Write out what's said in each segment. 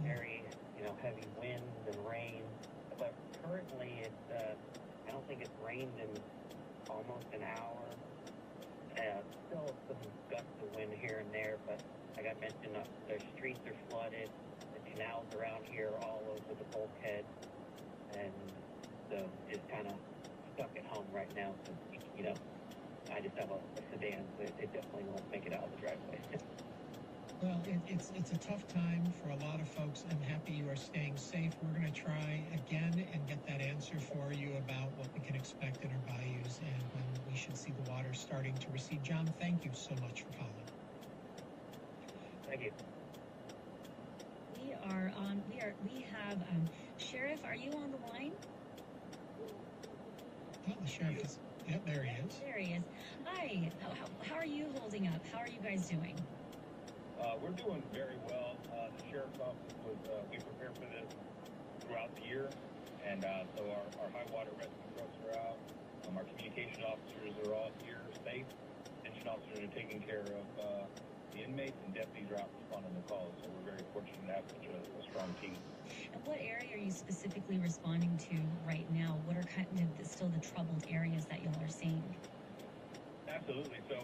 very, heavy winds and rain. But currently, I don't think it's rained in almost an hour. Still some gusts of wind here and there, but like I mentioned, the streets are flooded. The canals around here are all over the bulkhead, and so just kind of stuck at home right now. So, I just have a sedan, so it definitely won't make it out of the driveway. Well, it's a tough time for a lot of folks. I'm happy you are staying safe. We're going to try again and get that answer for you about what we can expect in our bayous and when we should see the water starting to recede. John, thank you so much for calling. Thank you. We have Sheriff, are you on the line? Oh, the sheriff is, there he is. There he is. Hi, how are you holding up? How are you guys doing? We're doing very well. The sheriff's office we prepare for this throughout the year, and so our high water rescue trucks are out. Our communication officers are all here safe. Detention officers are taking care of the inmates, and deputies are out responding to calls. So we're very fortunate to have such a strong team. And what area are you specifically responding to right now? What are still the troubled areas that y'all are seeing? Absolutely. So,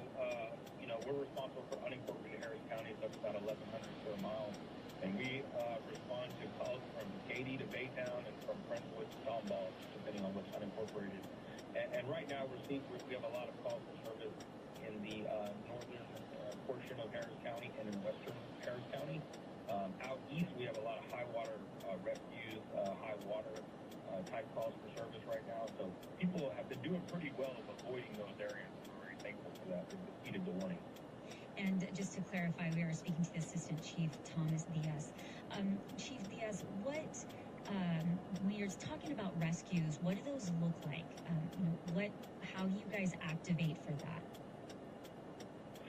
we're responsible for unincorporated Harris County. So that's about 1,100 square miles. And we respond to calls from Katy to Baytown and from Brentwood to Tomball, depending on what's unincorporated. And right now we have a lot of calls for service in the northern portion of Harris County and in western Harris County. Out east, we have a lot of high water rescues, high water type calls for service right now. So people have been doing pretty well of avoiding those areas. We're very thankful for that. We've heeded the warning. And just to clarify, we are speaking to the Assistant Chief Thomas Diaz. Chief Diaz, when you're talking about rescues, what do those look like? How you guys activate for that?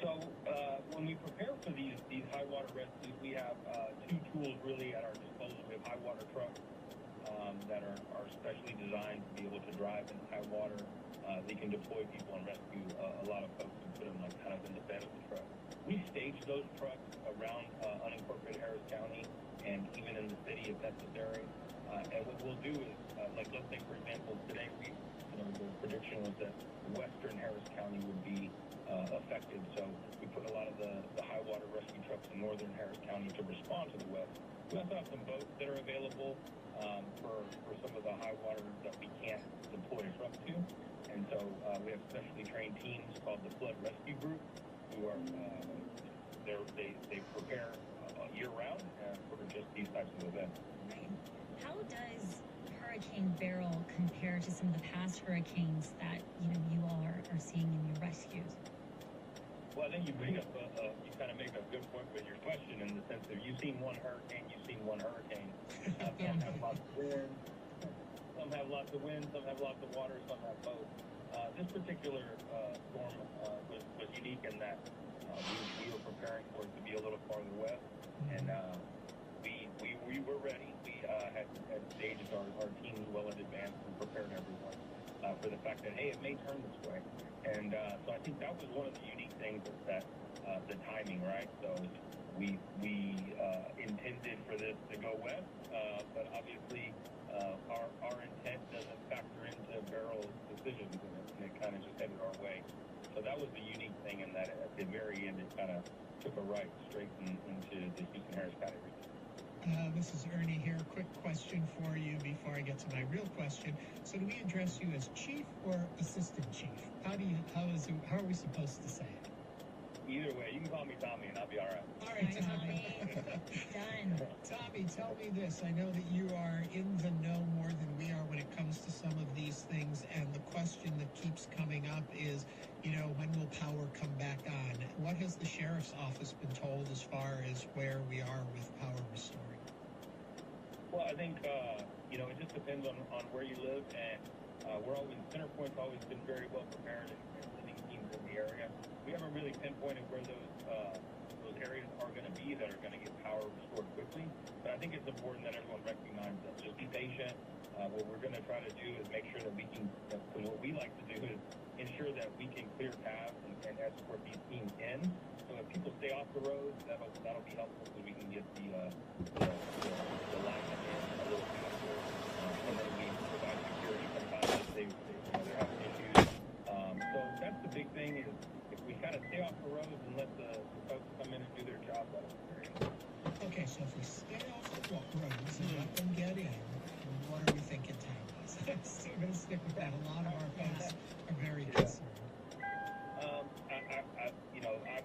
So when we prepare for these high water rescues, we have two tools really at our disposal. We have high water trucks that are specially designed to be able to drive in high water. They can deploy people and rescue a lot of folks and put them kind of in the bed of the truck. We stage those trucks around unincorporated Harris County and even in the city if necessary. And what we'll do is, let's say, for example, today the prediction was that western Harris County would be affected. So we put a lot of the high water rescue trucks in northern Harris County to respond to the west. We also have some boats that are available for some of the high water that we can't deploy a truck to. And so we have specially trained teams called the Flood Rescue Group who are they prepare year-round for just these types of events. Right. How does Hurricane Beryl compare to some of the past hurricanes that you all are seeing in your rescues? Well, I think you bring up you kind of make a good point with your question in the sense that you've seen one hurricane. Some have lots of wind. Some have lots of wind. Some have lots of water. Some have both. This particular storm was unique in that we were preparing for it to be a little farther west, and we were ready. We had staged our teams well in advance and prepared everyone for the fact that, hey, it may turn this way. And so I think that was one of the unique things that the timing, right? So we intended for this to go west, but obviously our intent doesn't factor into Beryl's decisions, and it kind of just headed our way. So that was the unique thing in that at the very end, it kind of took a right straight into the Houston Harris County region. This is Ernie here. Quick question for you before I get to my real question. So do we address you as chief or assistant chief? How are we supposed to say it? Either way, you can call me Tommy and I'll be all right. All right, Tommy. Done. Tommy, tell me this. I know that you are in the know more than we are when it comes to some of these things, and the question that keeps coming up is, when will power come back on? What has the sheriff's office been told as far as where we are with power restoring? Well, I think, it just depends on where you live, and CenterPoint's always been very well prepared and sending teams in the area. We haven't really pinpointed where those areas are going to be that are going to get power restored quickly, but I think it's important that everyone recognize that. Just be patient. What we're going to try to do is make sure that we can, what we like to do is ensure that we can clear paths and escort these teams in. So if people stay off the roads, that'll be helpful so we can get the kind of stay off the roads and let the folks come in and do their job. That would be great. Okay, so if we stay off the roads and let them get in, what are we thinking time-wise? I'm still going to stick with that. A lot of our folks are very concerned.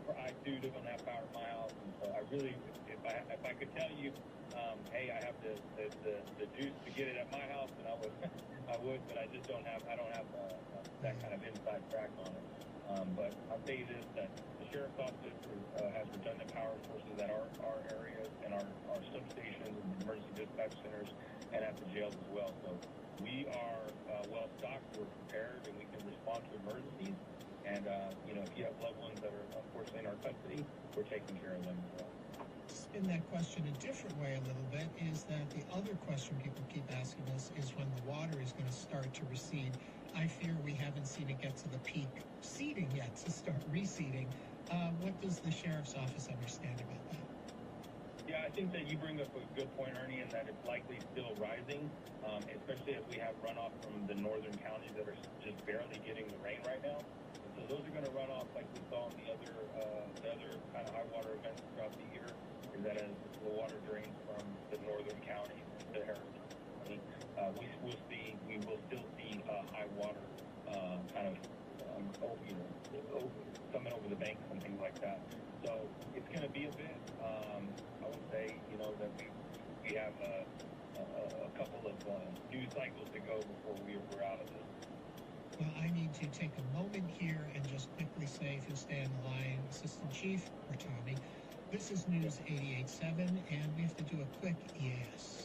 I do live on that power in my house, and so I really, if I could tell you, hey, I have the juice to get it at my house, then I would, but I just don't have that kind of inside track on it. But I'll tell you this, that the sheriff's office has redundant power sources at our areas and our substations and emergency dispatch centers and at the jails as well. So we are well stocked, we're prepared, and we can respond to emergencies. And, if you have loved ones that are unfortunately in our custody, we're taking care of them as well. Spin that question a different way a little bit is that the other question people keep asking us is when the water is going to start to recede. I fear we haven't seen it get to the peak seeding yet to start reseeding. What does the sheriff's office understand about that? Yeah, I think that you bring up a good point, Ernie, in that it's likely still rising, especially as we have runoff from the northern counties that are just barely getting the rain right now. So those are going to run off like we saw in the other kind of high water events throughout the year, is that as the water drains from the northern counties to Harris County, we will still see high water coming over the banks and things like that. So it's going to be a bit. I would say that we have a couple of news cycles to go before we're out of this. Well, I need to take a moment here and just quickly say, if you'll stay on the line, Assistant Chief or Tommy, this is News 88.7, and we have to do a quick EAS.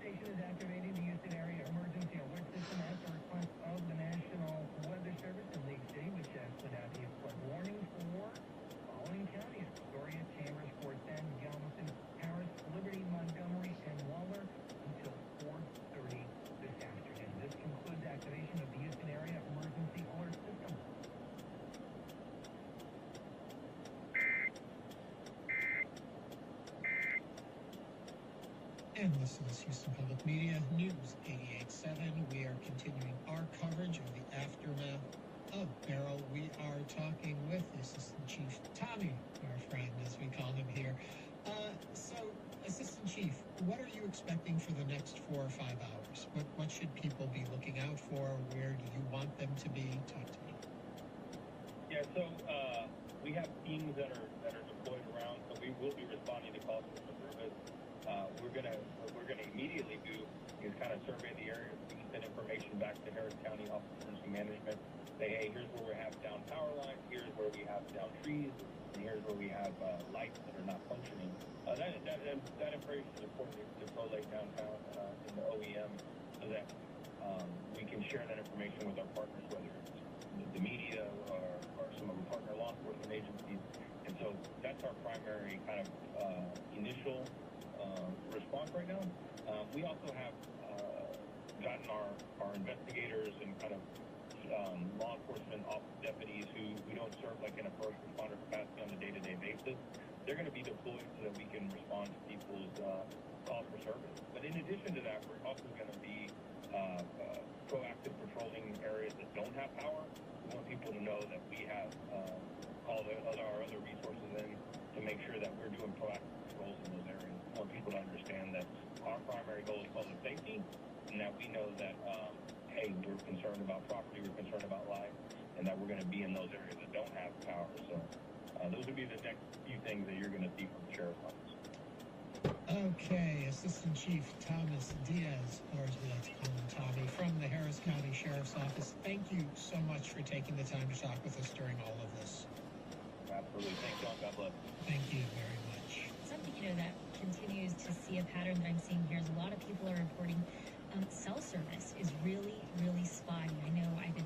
Station is activating the Houston Area Emergency Alert System at the request of the National Weather Service in League City, which has put out a flood warning for following counties: Astoria, Chambers, Fort Bend, Galveston, Harris, Liberty, Montgomery, and Waller until 4:30 this afternoon. This concludes activation of the Houston Area Emergency Alert System. And this is Houston Public Media News 88.7. We are continuing our coverage of the aftermath of Beryl. We are talking with the Assistant Chief Tommy, our friend, as we call him here. So, Assistant Chief, what are you expecting for the next 4 or 5 hours? What should people be looking out for? Where do you want them to be? Talk to me. Yeah, so we have teams that are deployed around, so we will be responding to calls for service. We're gonna immediately do is kind of survey the area. We can send information back to Harris County Office of Emergency Management. Say, hey, here's where we have down power lines. Here's where we have down trees, and here's where we have lights that are not functioning. That information is important to collate downtown in the OEM, so that we can share that information with our partners, whether it's the media or some of the partner law enforcement agencies. And so that's our primary kind of initial response right now. We also have gotten our investigators and kind of law enforcement office deputies who we don't serve like in a first responder capacity on a day-to-day basis. They're going to be deployed so that we can respond to people's calls for service. But in addition to that, we're also going to be proactive patrolling areas that don't have power. We want people to know that we have called our other resources in to make sure that we're doing proactive patrols in those areas. We want people to understand that our primary goal is public safety, and that we know that, hey, we're concerned about property, we're concerned about life, and that we're going to be in those areas that don't have power. So those would be the next few things that you're going to see from the Sheriff's Office. Okay, Assistant Chief Thomas Diaz, or as we like to call him, Tommy, from the Harris County Sheriff's Office. Thank you so much for taking the time to talk with us during all of this. Absolutely. Thanks, John. God bless. Thank you very much. Something, that continues to see a pattern that I'm seeing here is a lot of people are reporting cell service is really, really spotty. I know I've been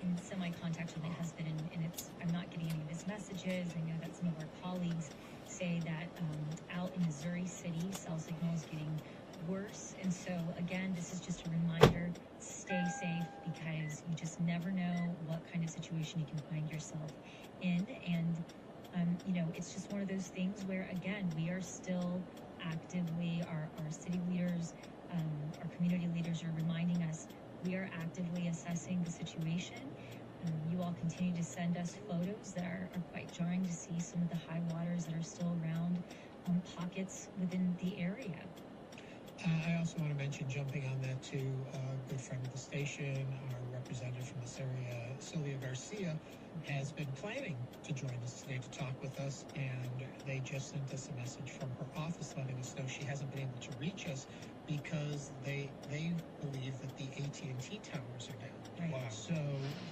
in semi-contact with my husband, and I'm not getting any of his messages. I know that some of our colleagues say that out in Missouri City, cell signal is getting situation you can find yourself in. And, it's just one of those things where, again, we are still actively, our city leaders, our community leaders are reminding us we are actively assessing the situation. You all continue to send us photos that are quite jarring to see some of the high waters that are still around pockets within the area. I also want to mention, jumping on that too, a good friend of the station, our representative from this area, Sylvia Garcia, has been planning to join us today to talk with us, and they just sent us a message from her office letting us know she hasn't been able to reach us because they believe that the AT&T towers are down. Right. Wow. So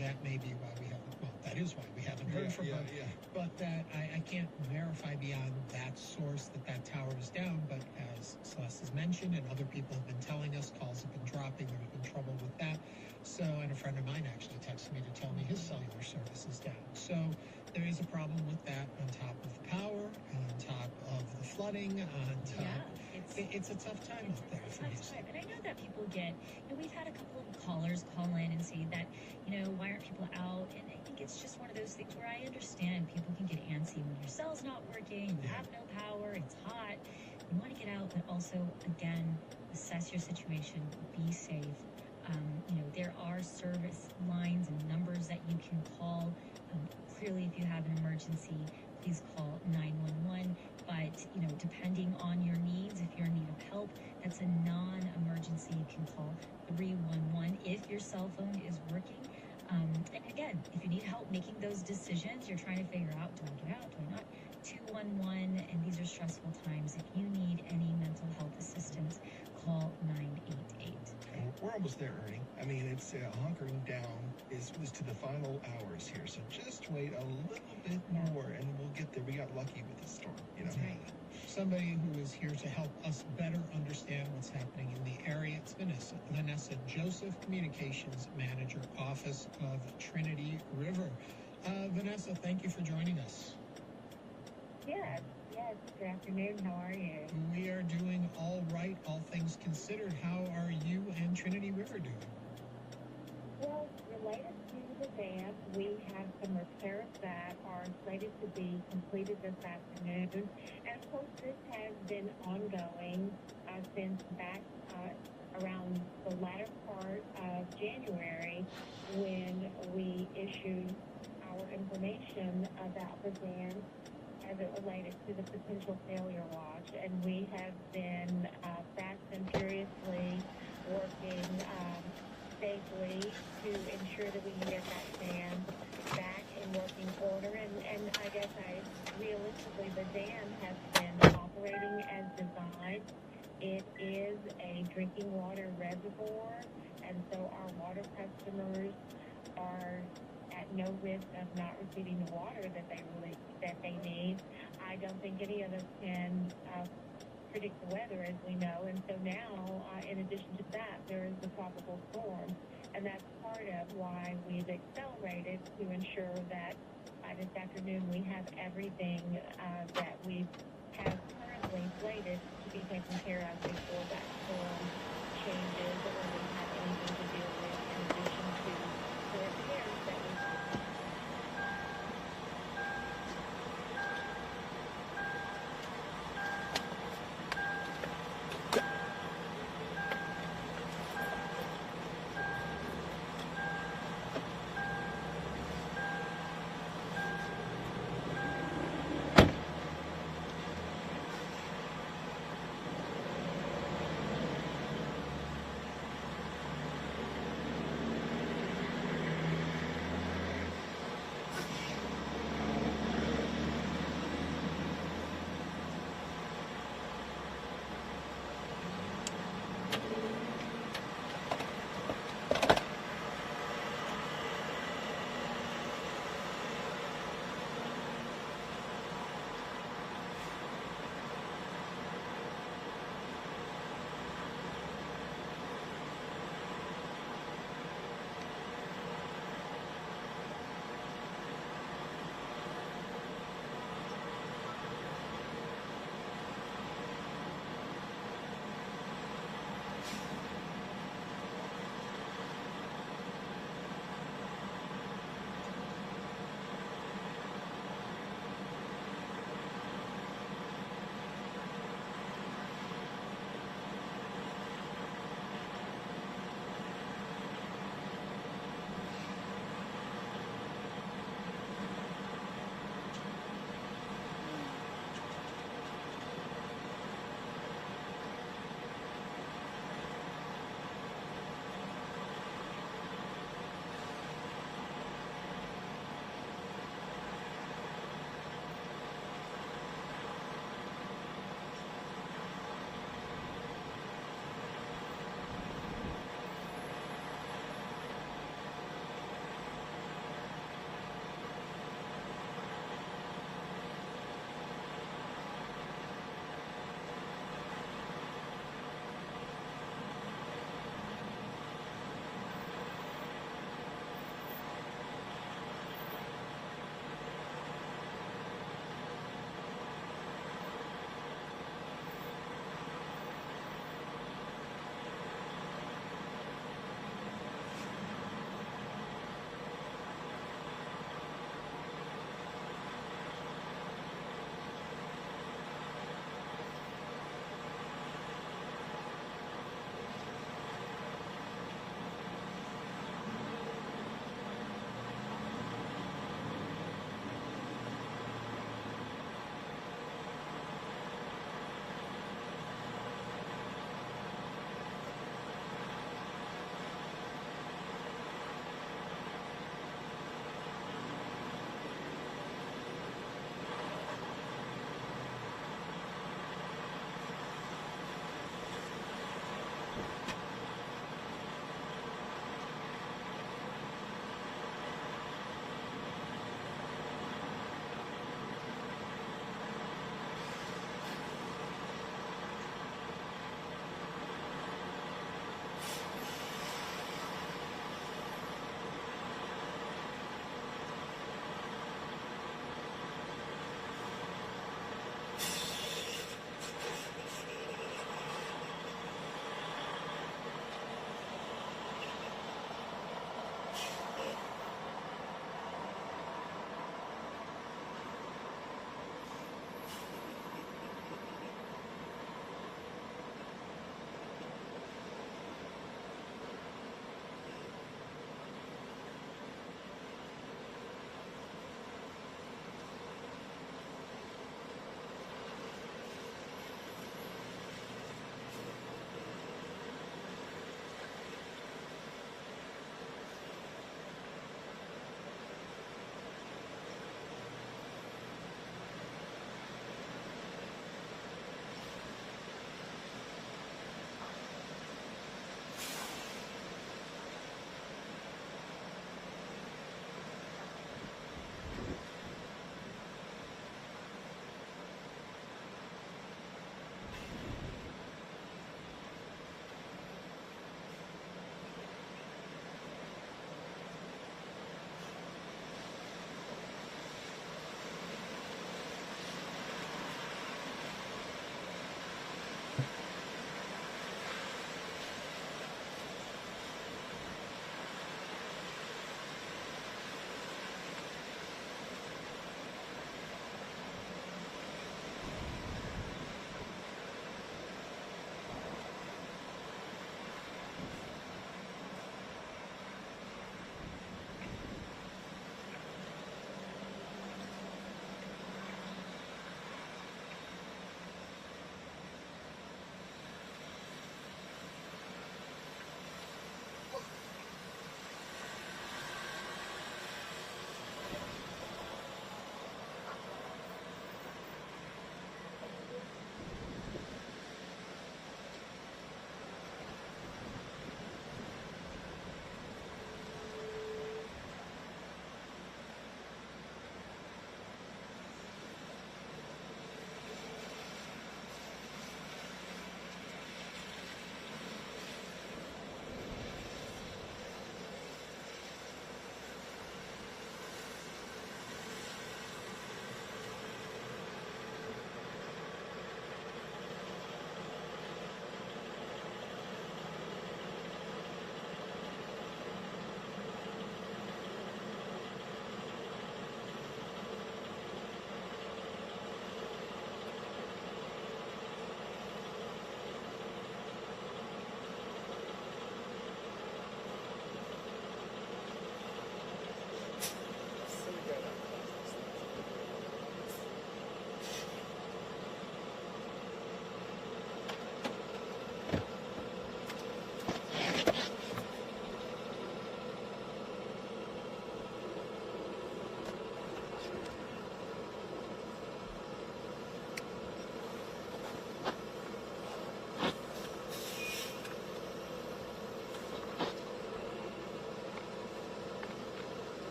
that may be why we haven't, well, that is why we haven't heard from her. Yeah. But that I can't verify beyond that source that tower is down. But as Celeste has mentioned, and other people have been telling us, calls have been dropping. There's been trouble with that. So, and a friend of mine actually texted me to tell me his cellular service is down. So there is a problem with that on top of the power, on top of the flooding, on top. Yeah, It's a tough time out there for Houston. And I know that people get, we've had a couple of callers call in and say that, why aren't people out? And I think it's just one of those things where I understand people can get antsy when your cell's not working, you have no power, it's hot, you want to get out, but also, again, assess your situation, be safe. There are service lines and numbers that you can call. Clearly, if you have an emergency, please call 911. But, depending on your needs, if you're in need of help, that's a non-emergency. You can call 311 if your cell phone is working. And again, if you need help making those decisions, you're trying to figure out, do I get out, do I not? 211, and these are stressful times. If you need any mental health assistance, call 988. We're almost there, Ernie. I mean, it's hunkering down is to the final hours here. So just wait a little bit more, and we'll get there. We got lucky with the storm, That's right. Somebody who is here to help us better understand what's happening in the area. It's Vanessa. Vanessa Joseph, Communications Manager, Office of Trinity River. Vanessa, thank you for joining us. Yes, good afternoon. How are you? We are doing all right, all things considered. How are you and Trinity River doing? Well, related to the dam, we have some repairs that are slated to be completed this afternoon. And of course, this has been ongoing since back around the latter part of January when we issued our information about the dam as it related to the potential failure watch. And we have been fast and furiously working safely to ensure that we can get that dam back in working order. And I guess realistically, the dam has been operating as designed. It is a drinking water reservoir, and so our water customers are at no risk of not receiving the water that they need. I don't think any of us can predict the weather, as we know, and so now, in addition to that, there is the tropical storm, and that's part of why we've accelerated to ensure that by this afternoon we have everything that we have currently slated to be taken care of before that storm changes, or we have anything to deal with in addition to the repairs that we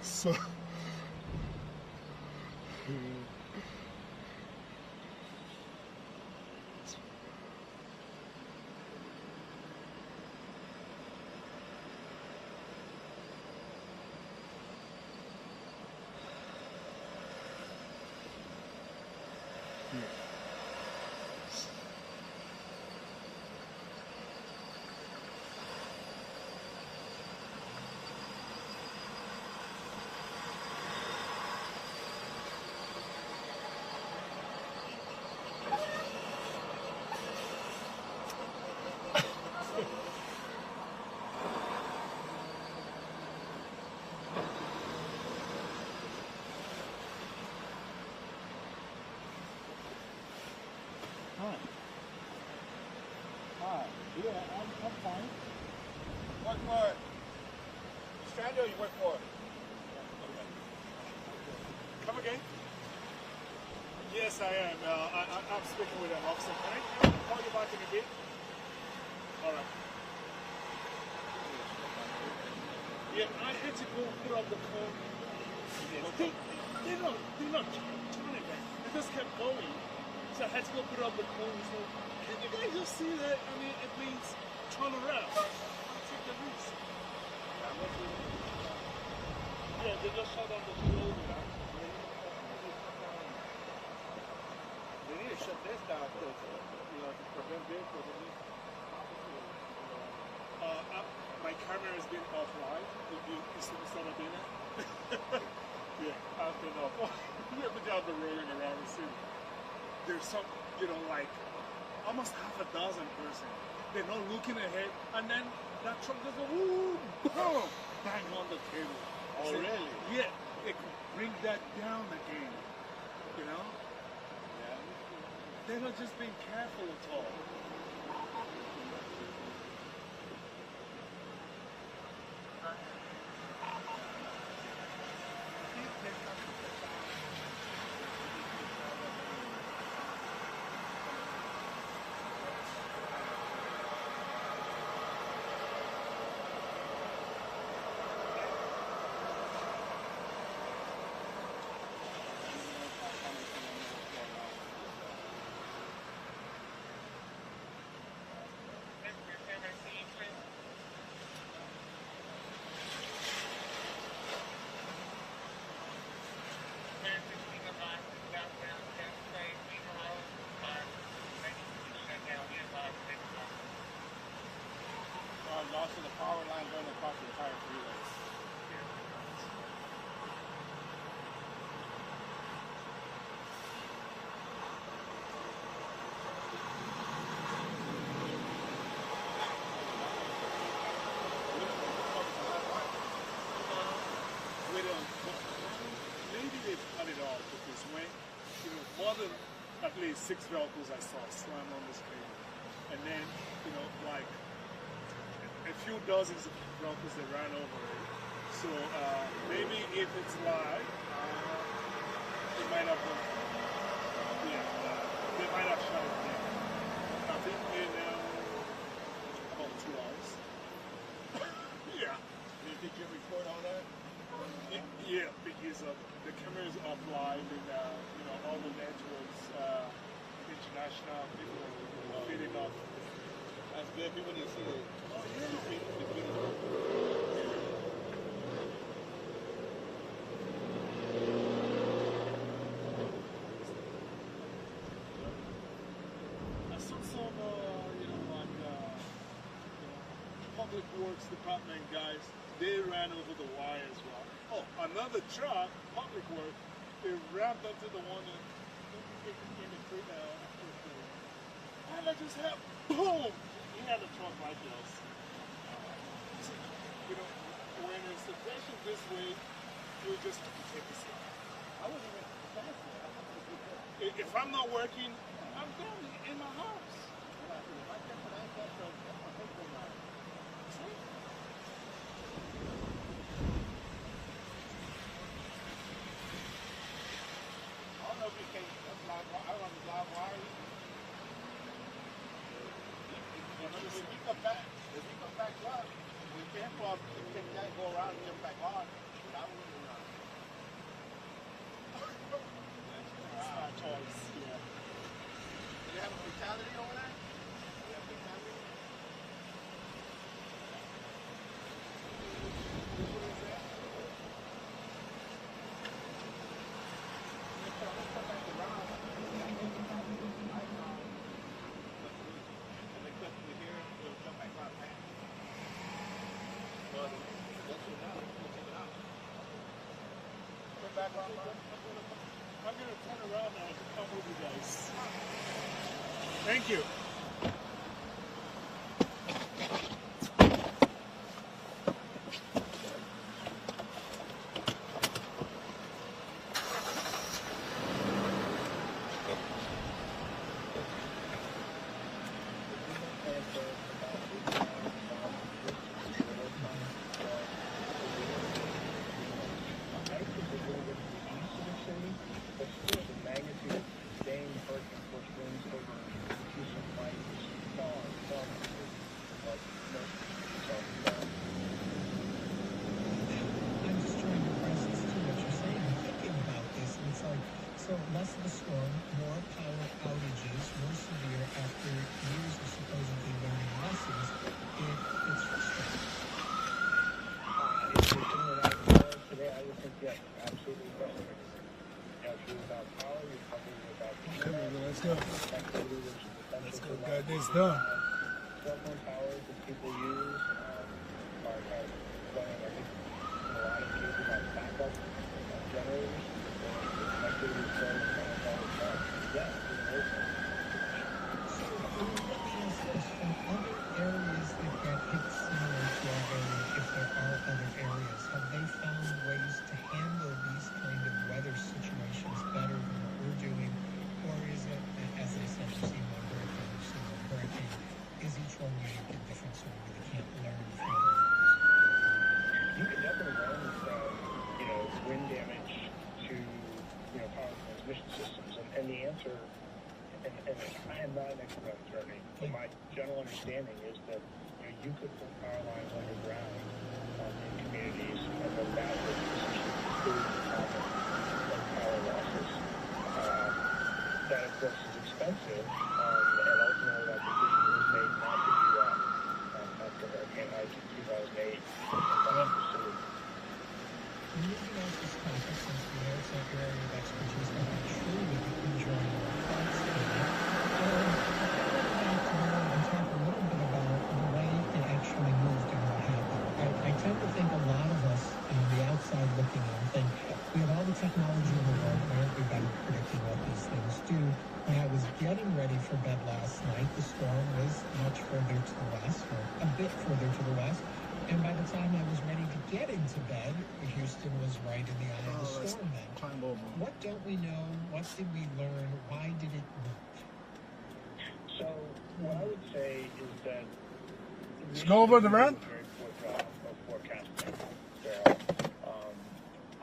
So Hi. Yeah, I'm fine. What for? Stranded or you work for? Okay. Come again? Yes, I am. I'm speaking with an officer. Can I call you back in a bit? All right. Yeah, I had to go put up the phone. They're not turning back. They just kept going. So I had to go put up the phone. So, can you guys just see that? I mean, it means turn around. Take the risk. Yeah, they just shut down the shoulder. They need to shut this down because, to prevent vehicles. My camera has been offline. You still doing it? Yeah, I've been off. Yeah, but I've been rolling around the city. There's some, like almost half a dozen person. They're not looking ahead, and then that truck just go, woo, boom, bang on the table. Oh, so, really? Yeah, they could bring that down again, Yeah. They're not just being careful at all. Lost the power line going across the entire freeway. Maybe they've cut it off because when, more than at least 6 vehicles I saw slam on this cable. And then, like a few dozens of vehicles that ran over it. So maybe if it's live, they might have they might have shut it down. I think in about 2 hours. Yeah. Did you record all that? Yeah, because the cameras are live and all the networks, international people feeding off. That's good. People need to see it. Oh, I saw some, public works department guys. They ran over the wire as well. Oh, another truck, public work, they rammed up to the one in the creek now. And I just had, boom! He had a truck like this. When it's the pressure this way, you just take a seat. I wasn't even fancy. If I'm not working, I'm down in my house. if we come back up, we can't go up, take that, go around and get back on. That wouldn't It's not choice, yeah. Do you have a fatality over there? Do you have a fatality? What is that? Let's come back around. I'm going to turn around now to come with you guys. Thank you. So less of a storm, more power outages, more severe after years of supposedly learning lessons. It's frustrating. If you're doing that tomorrow, today, I would think, yes, absolutely frustrating. You know, if you're without power, you're probably without Let's go. activity, which is essential. Let's go get this done. Cell phone towers that people use are running, I think, in a lot of cases on backup generators. Activity is so yeah, So let me ask this, from other areas that get hit similar to our area, if there are other areas, have they found ways to handle these kind of weather situations better than what we're doing? Or is it, as I said, we've seen one hurricane, we've seen one hurricane, is each one unique and different so we really can't learn from other areas? you can definitely learn from, wind damage to, power transmission systems. And the answer, and I am not an expert on Germany, but my general understanding is that, you could put power lines underground in communities, and then that would essentially improve the problem of power losses. That, of course, is expensive, and ultimately that decision was made not to do that after Hurricane Ike in 2008 and then pursued. Moving off this topic, since we know it's not your area of expertise, but I'm sure we could enjoy your thoughts on it. And talk a little bit about the way it actually moved and what happened. I tend to think a lot of us on the outside looking in think we have all the technology in the world, why aren't we better at predicting what these things do? When I was getting ready for bed last night, the storm was much further to the west, or a bit further to the west. And by the time I was ready to get into bed, Houston was right in the eye of the storm then. What don't we know? What did we learn? Why did it move? So what I would say is that Go over the run. Very poor job of forecasting, Beryl.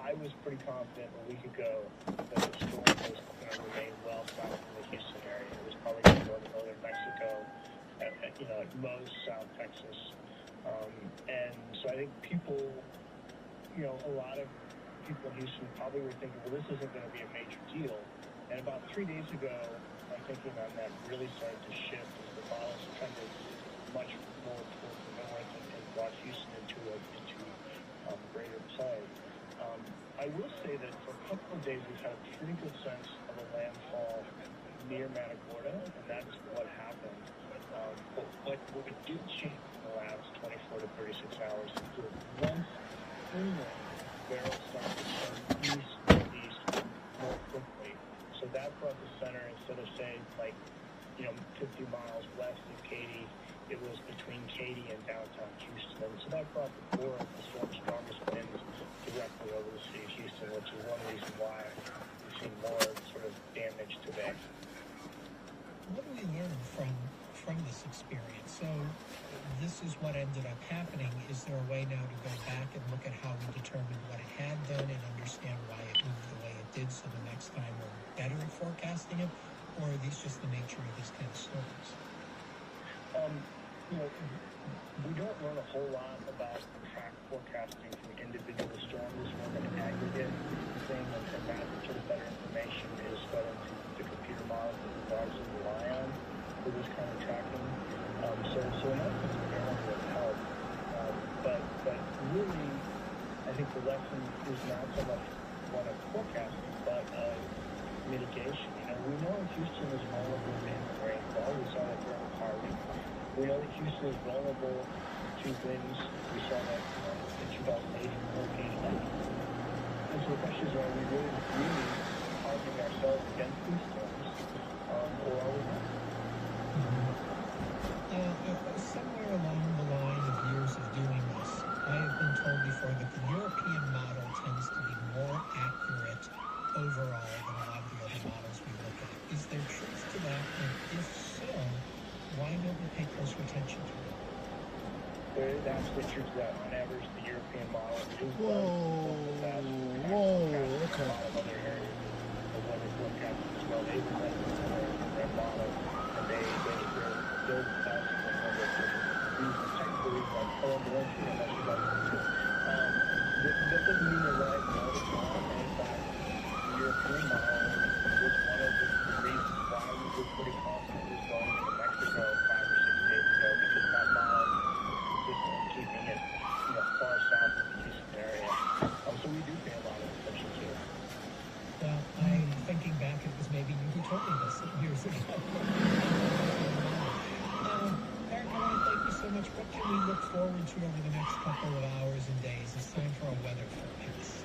I was pretty confident a week ago that the storm was going to remain well south of the Houston area. It was probably going to go to northern Mexico, at most South Texas. And so I think people, a lot of people in Houston probably were thinking, well, this isn't going to be a major deal. And about 3 days ago, my thinking on that really started to shift as the models trended much more toward the north and brought Houston into greater play. I will say that for a couple of days we've had a pretty good sense of a landfall near Matagorda, and that's what happened. But what did change in the last 24 to 36 hours is that once inland, Beryl started to turn east more quickly. So that brought the center, instead of saying 50 miles west of Katy, it was between Katy and downtown Houston. And so that brought the core of the storm's strongest winds directly over the city of Houston, which is one reason why we've seen more sort of damage today. What do we learn from this experience? So this is what ended up happening. Is there a way now to go back and look at how we determined what it had done and understand why it moved the way it did so the next time we're better at forecasting it? Or are these just the nature of these kind of storms? you know, we don't learn a whole lot about track forecasting from individual storms from an aggregate thing, and that sort of better information is fed into the computer models that we largely rely on for this kind of tracking. So in that sense, it's an area of help. But really, I think the lesson is not so much one of forecasting, but of mitigation. You know, we know Houston is vulnerable to rainfall. We saw that during Harvey. We know that Houston is vulnerable to winds. We saw that in 2008 Hurricane Ida. And so the question is, are we really hardening ourselves against these storms, or are we not? Somewhere along the line of years of doing this, I have been told before that the European model tends to be more accurate overall than a lot of the other models we look at. Is there truth to that? And if so, why don't we pay closer attention to it? There is absolutely truth to that. On average, the European model is Okay. a lot of other areas of weather forecasting as well. They've invested in their model, and they're built out in a number of different reasons. Technical reasons, like unless you guys want to. That doesn't mean they're right all the time. And in fact, the European model was one of the reasons why we were pretty confident was going into Mexico 5 or 6 days ago, because that model was consistent in keeping it, far south of the Houston area. So we do pay a lot of attention to it. Well, I'm thinking back, it was maybe you who told me this years ago. Eric, I want to thank you so much. What can we look forward to over the next couple of hours and days? It's time for a weather forecast.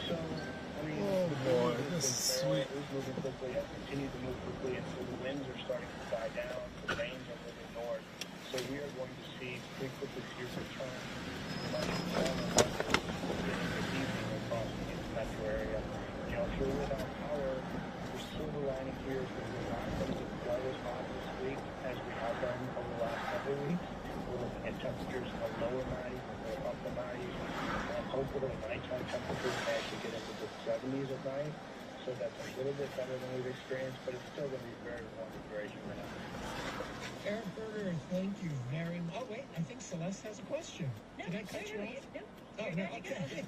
So, I mean, Oh boy, this is sweet. It is moving quickly. It continues to move quickly, and so the winds are starting to die down. The rains are moving north. So we are going to see pretty quickly see a return to much warmer weather beginning this evening across the metro area. If you're without power, the silver lining here is that we're not going to be quite as hot this week as we have been over the last couple of weeks. We're looking at temperatures in the lower 90s instead of upper 90s. Hopefully, nighttime temperatures may actually get into the 70s at night. So that's a little bit better than we've experienced, but it's still going to be very warm and very humid. Eric Berger, thank you very much. Oh, wait, I think Celeste has a question. Did I cut you off? No. Oh, no, okay.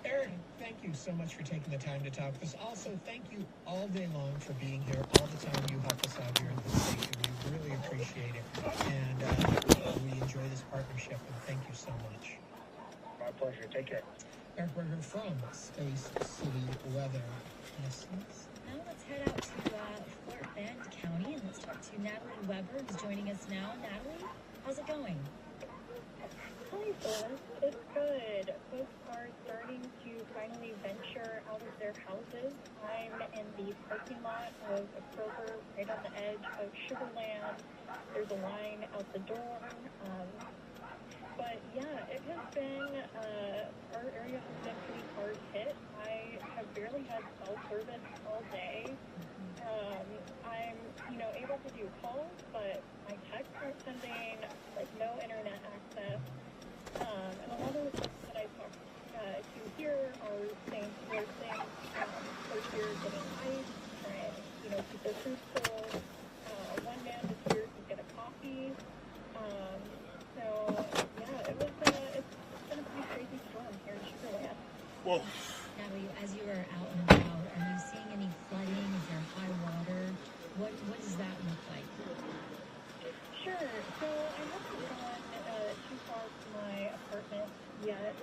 Eric, thank you so much for taking the time to talk with us. Also, thank you all day long for being here. All the time you help us out here in the station. We really appreciate it. And we enjoy this partnership, and thank you so much. My pleasure. Take care. Eric Berger from Space City Weather. Yes, yes. Now let's head out to Fort Bend County, and let's talk to Natalie Weber, who's joining us now. Natalie, how's it going? Hi, Celeste. It's good. Folks are starting to finally venture out of their houses. I'm in the parking lot of a Kroger right on the edge of Sugarland. There's a line out the door. But yeah, it has been, our area has been pretty hard hit. I have barely had cell service all day. I'm, able to do calls, but my texts aren't sending, no internet access. And a lot of the folks that I talk to here are saying similar things. Folks here getting ice, trying, keep their food full. One man is here to get a coffee. So, yeah, it's been a pretty crazy storm here in Sugarland. Well, Natalie, as you are out and about, are you seeing any flooding? Is there high water? What does that look like? Sure. So I haven't gone too far from my apartment yet.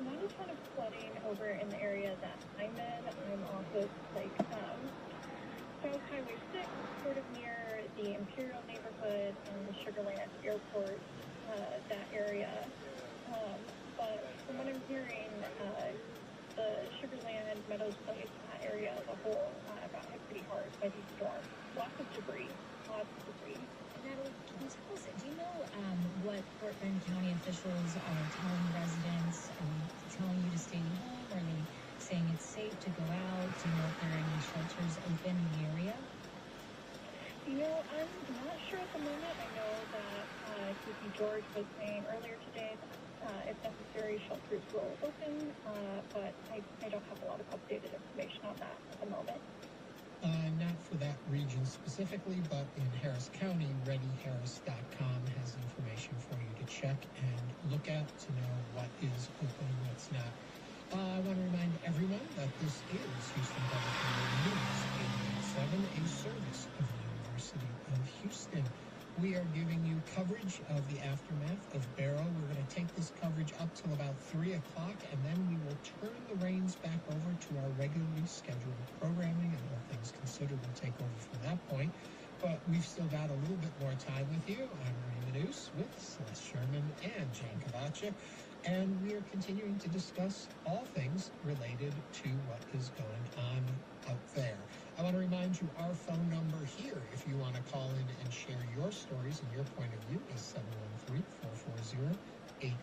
Not a ton of flooding over in the area that I'm in. I'm off of South Highway 6, sort of near the Imperial neighborhood and the Sugarland Airport, that area. But from what I'm hearing, the Sugarland, Meadows Place, that area as a whole got hit pretty hard by these storms. Lots of debris. Natalie, can you tell us, do you know what Fort Bend County officials are telling residents? Are they telling you to stay home? Are they saying it's safe to go out? Do you know if there are any shelters open in the area? I'm not sure at the moment. I know that Casey George was saying earlier today that if necessary, shelters will open, but I don't have a lot of updated information on that at the moment. Not for that region specifically, but in Harris County, readyharris.com has information for you to check and look at to know what is open and what's not. I want to remind everyone that this is Houston Public Radio News 887, a service of the University of Houston. We are giving you coverage of the aftermath of Beryl. We're going to take this coverage up till about 3 o'clock, and then we will turn the reins back over to our regularly scheduled programming, and all things considered will take over from that point. But we've still got a little bit more time with you. I'm Ernie Manous with Celeste Sherman and Jane Kavacha, and we are continuing to discuss all things related to what is going on out there. I want to remind you our phone number here, if you want to call in and share your stories and your point of view, is 713-440-8870.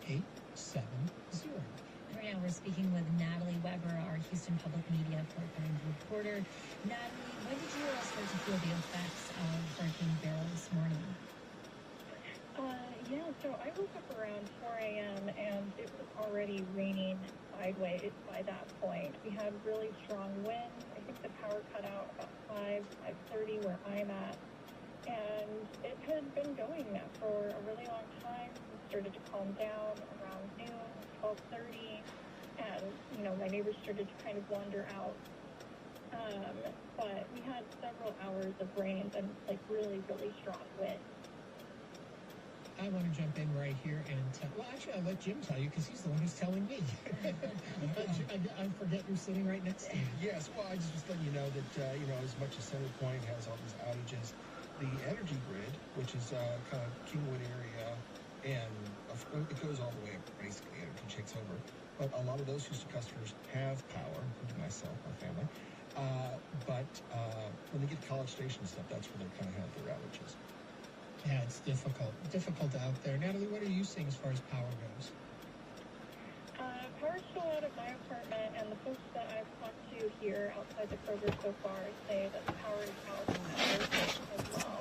Right now we're speaking with Natalie Weber, our Houston Public Media part-time reporter. Natalie, when did you start to feel the effects of Hurricane Beryl this morning? Yeah, so I woke up around 4 a.m. and it was already raining sideways by that point. We had really strong winds. I think the power cut out about 5:30 where I'm at. And it had been going for a really long time. It started to calm down around noon, 12:30. And, my neighbors started to kind of wander out. But we had several hours of rain and really, really strong winds. I want to jump in right here and actually, I'll let Jim tell you because he's the one who's telling me. I forget you're sitting right next to me. Yes, well, I just letting you know that, as much as Center Point has all these outages, the energy grid, which is kind of Kingwood area, and it goes all the way up, basically, energy takes over. But a lot of those Houston customers have power, including myself, my family. But when they get to College Station and stuff, that's where they kind of have their outages. Yeah, it's difficult out there. Natalie, what are you seeing as far as power goes? Power's still out at my apartment, and the folks that I've talked to here outside the Kroger so far say that the power is out at their station as well.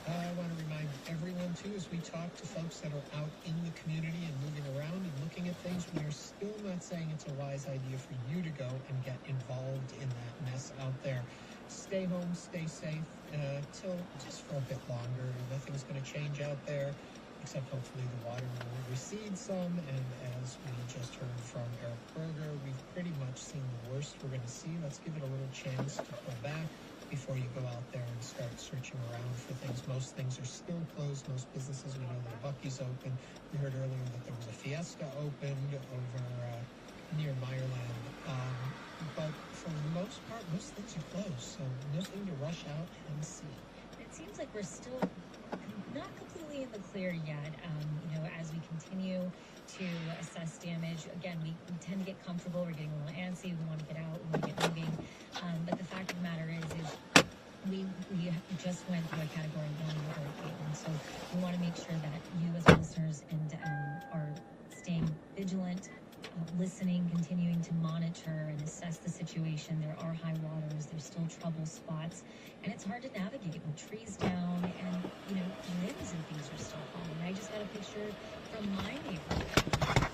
I want to remind everyone, too, as we talk to folks that are out in the community and moving around and looking at things, we are still not saying it's a wise idea for you to go and get involved in that mess out there. Stay home, stay safe, till just for a bit longer. Nothing's going to change out there, except hopefully the water will recede some. And as we just heard from Eric Berger, we've pretty much seen the worst we're going to see. Let's give it a little chance to pull back before you go out there and start searching around for things. Most things are still closed. Most businesses, we know that Buc-ee's open. We heard earlier that there was a Fiesta opened over near Meyerland. But for the most part, most things are closed, so nothing to rush out and see. It seems like we're still not completely in the clear yet. As we continue to assess damage, again, we tend to get comfortable. We're getting a little antsy. We want to get out. We want to get moving. But the fact of the matter is we just went through a Category 1 hurricane, and so we want to make sure that you as listeners are staying vigilant, listening, continuing to monitor and assess the situation. There are high waters, there's still trouble spots, and it's hard to navigate with trees down and, limbs and things are still falling. I just got a picture from my neighborhood.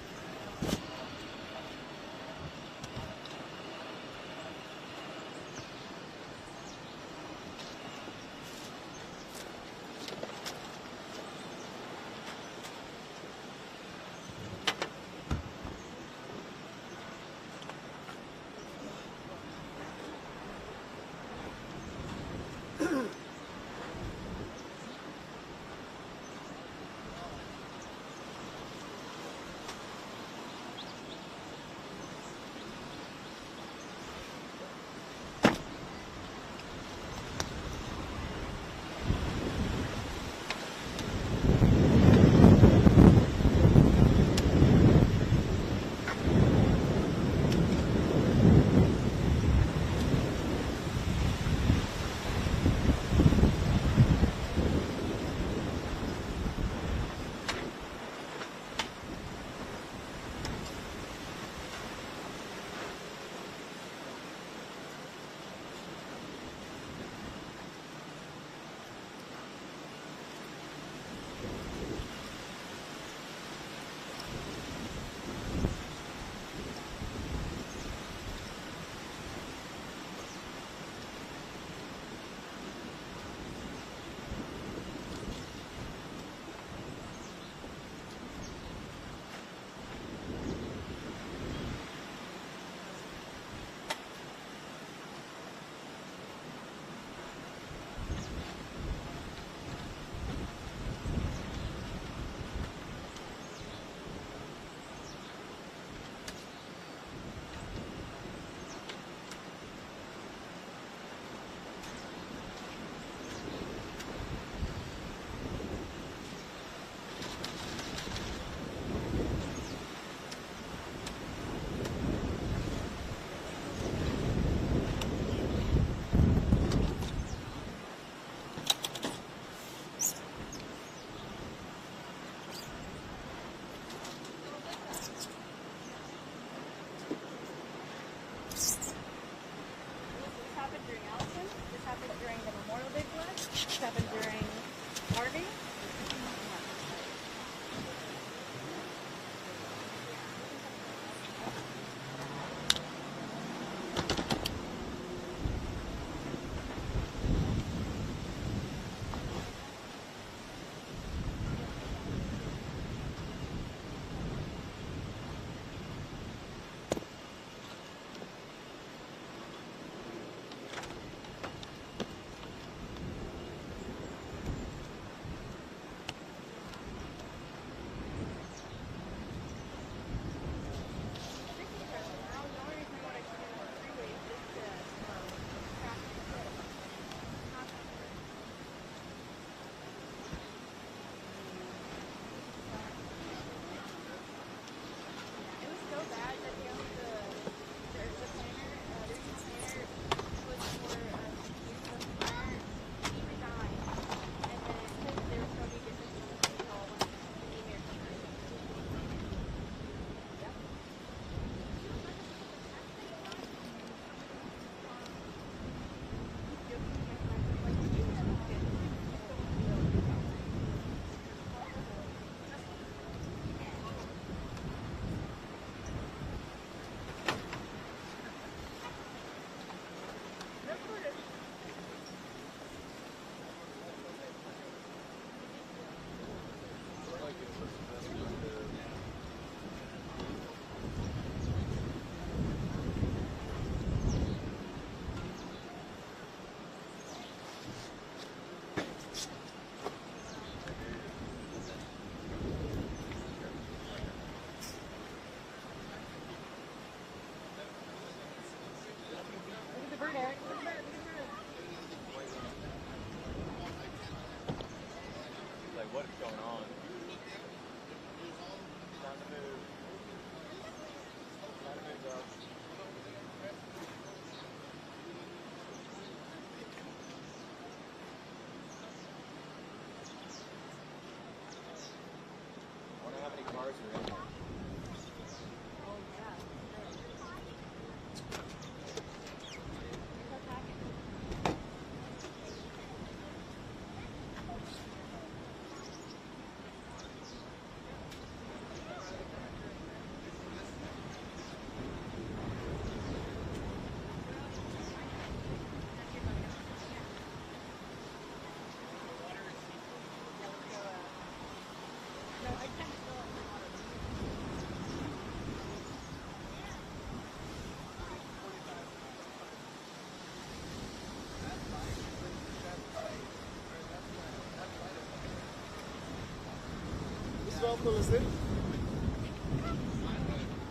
how cool is it?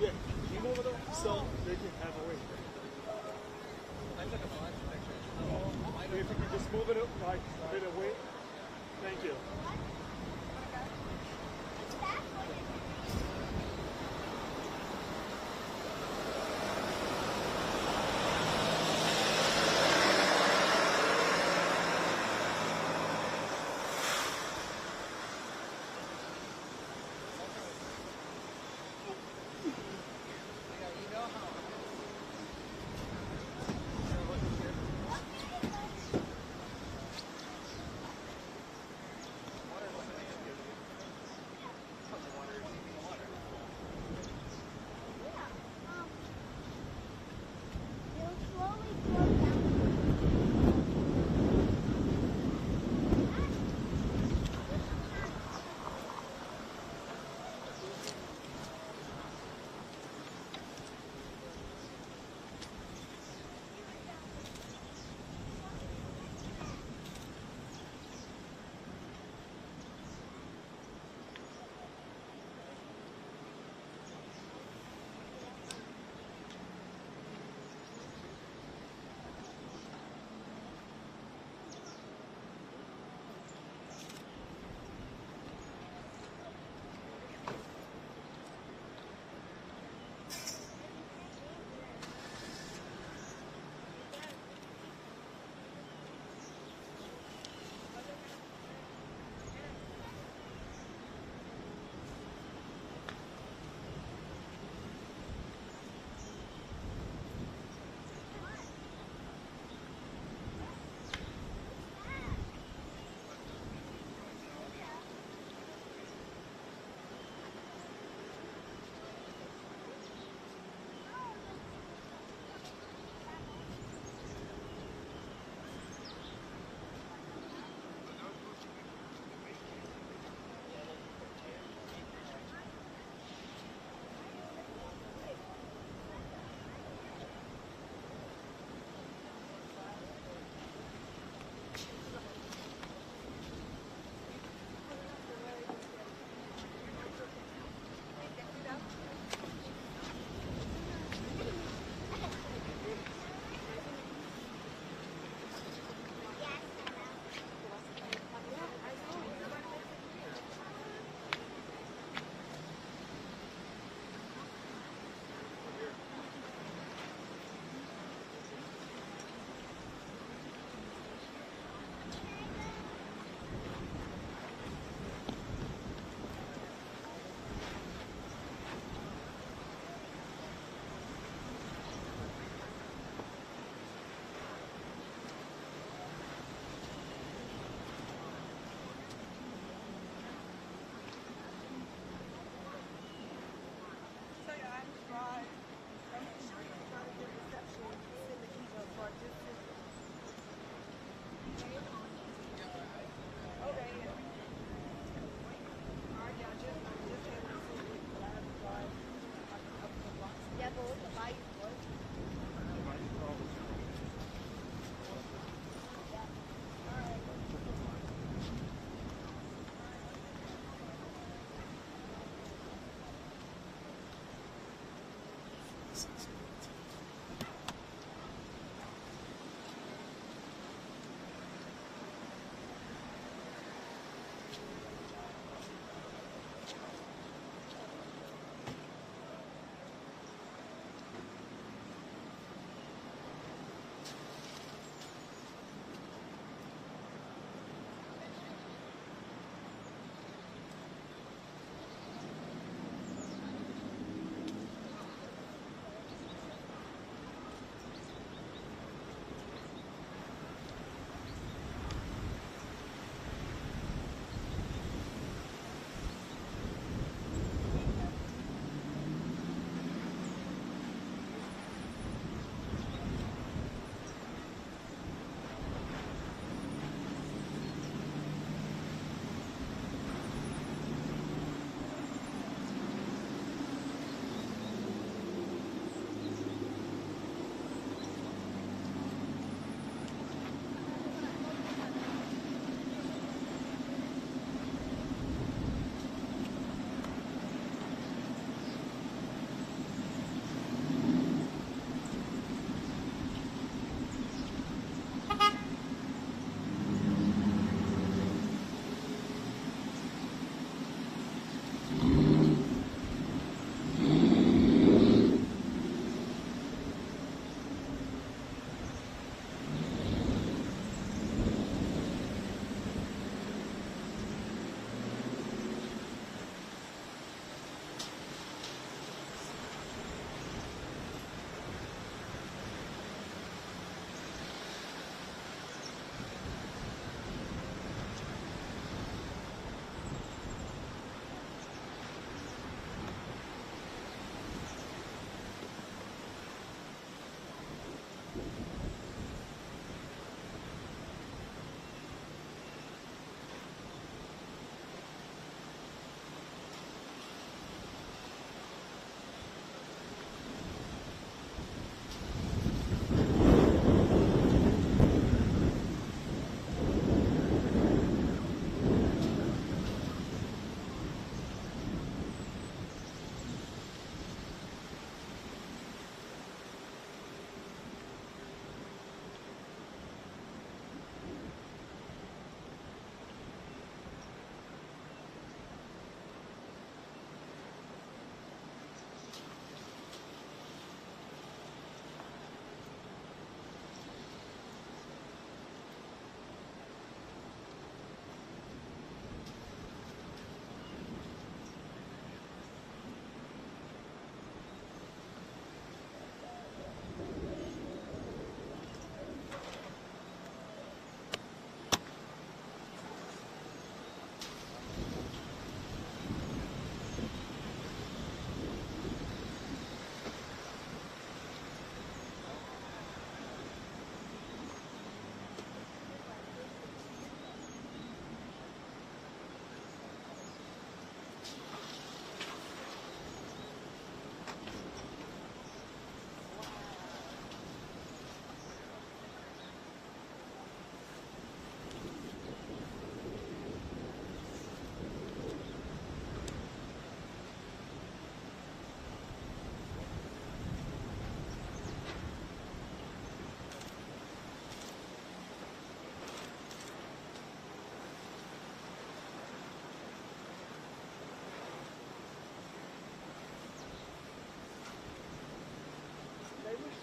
Yeah, keep over there so they can have a way. If you can just move it up, like, a bit away. Thank you.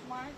Smart.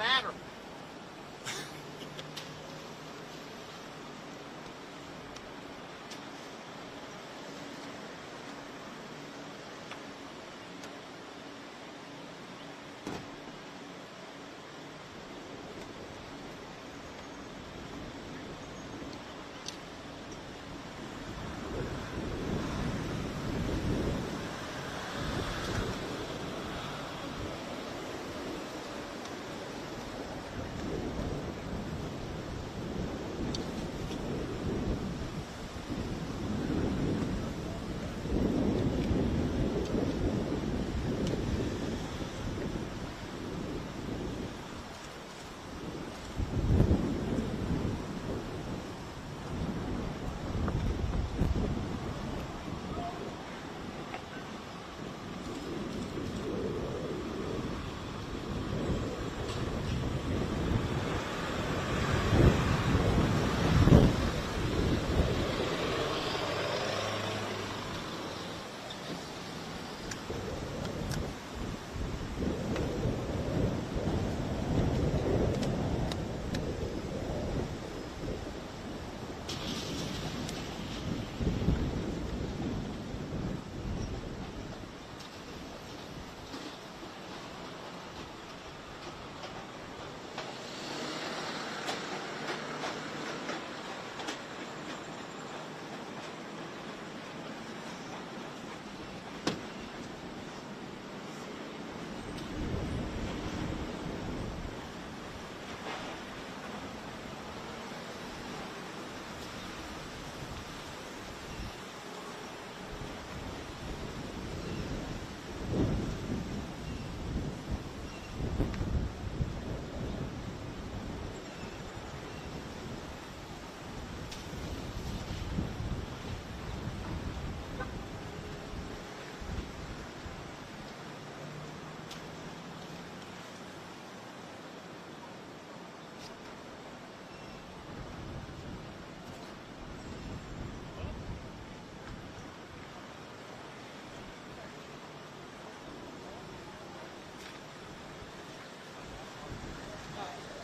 matter?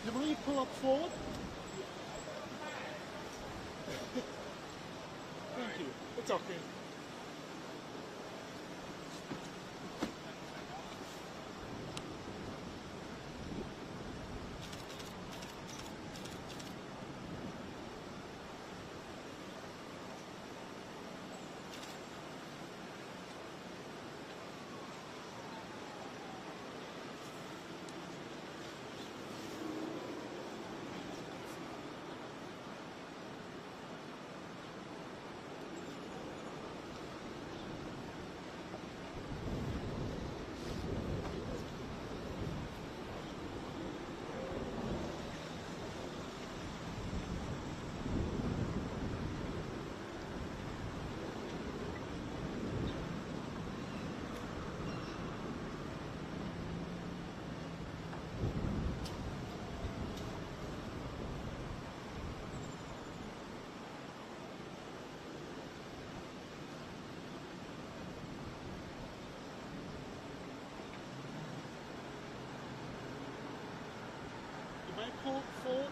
You believe pull up forward? Thank you. It's okay. You might pull forward.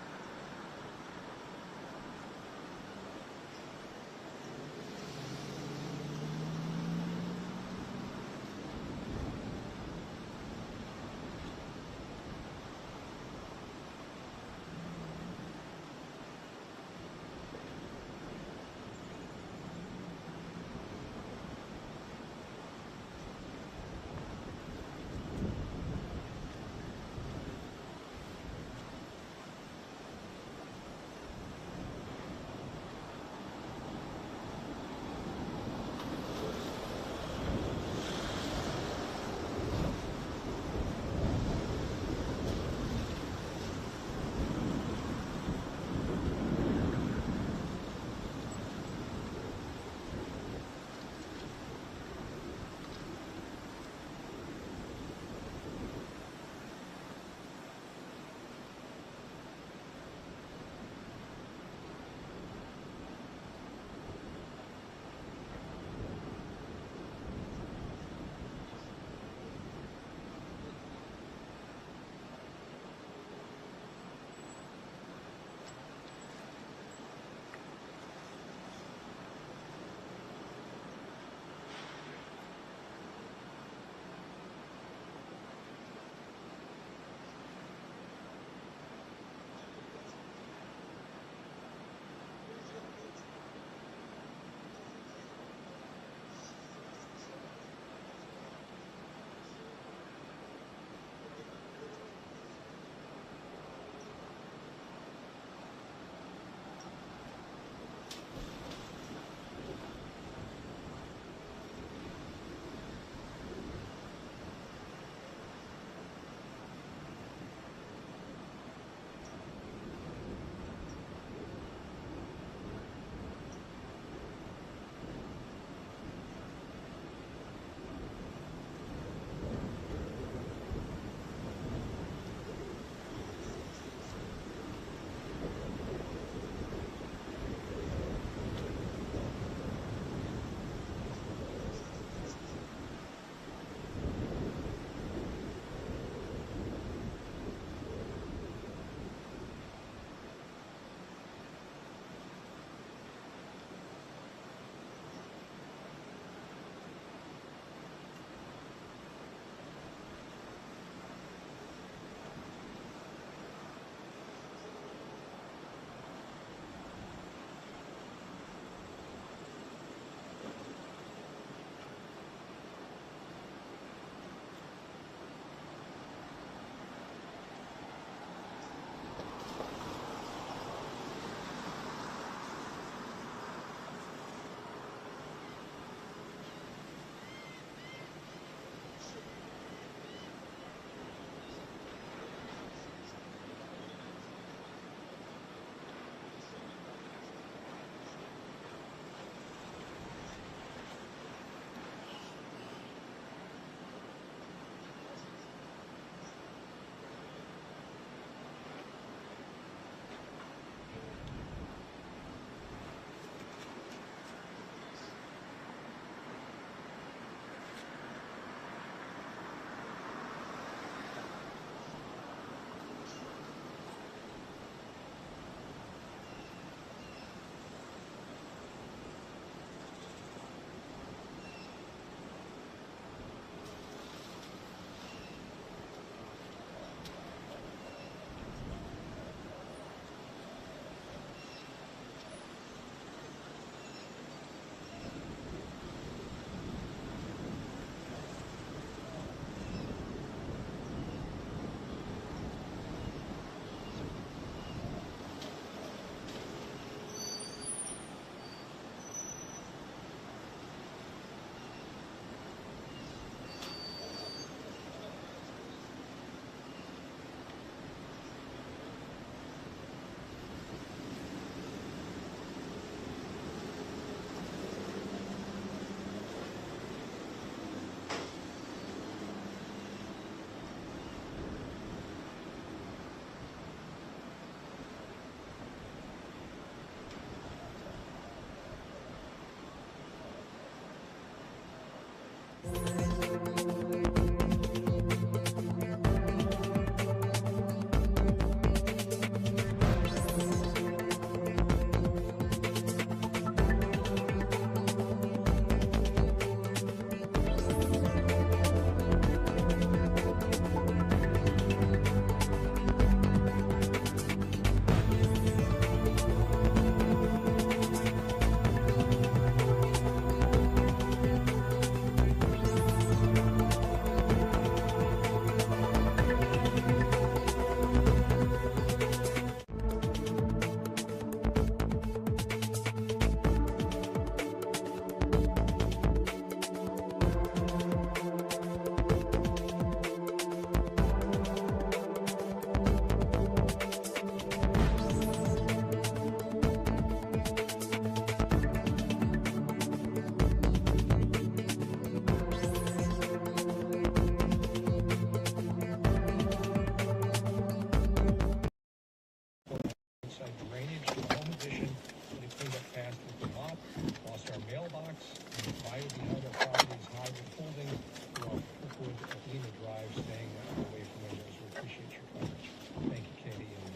Fire behind our property is high withholding. We're off Kirkwood at Lima Drive, staying away from windows. We appreciate your coverage. Thank you, Katie, and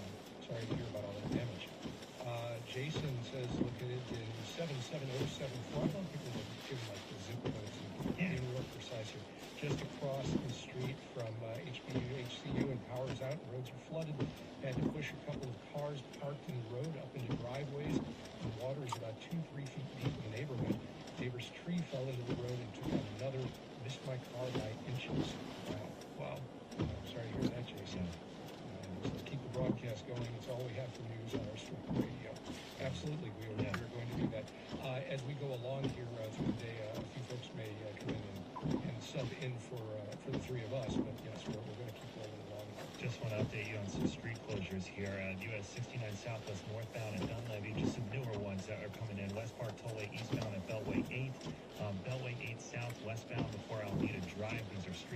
sorry to hear about all that damage. Jason says located in 77074. I don't think we're giving like the zip codes and being real precise here. Just across the street from HCU, and power is out. Roads are flooded. Had to push a couple of cars parked in the road up into driveways. The water is about 2-3 feet deep in the neighborhood. Neighbor's tree fell into the road and took out another. Missed my car by inches. Wow. Sorry to hear that, Jason. So keep the broadcast going. It's all we have for news on our Storm Radio. Absolutely, we are going to do that. As we go along here through the day, a few folks may come in and sub in for the three of us, but yes, we're going to keep rolling along. Just want to update you on some street closures here. US 69 Southwest northbound at Dunleavy, just some newer ones that are coming in. West Park Tollway eastbound at Beltway 8, Beltway 8 south westbound before Alameda Drive. These are street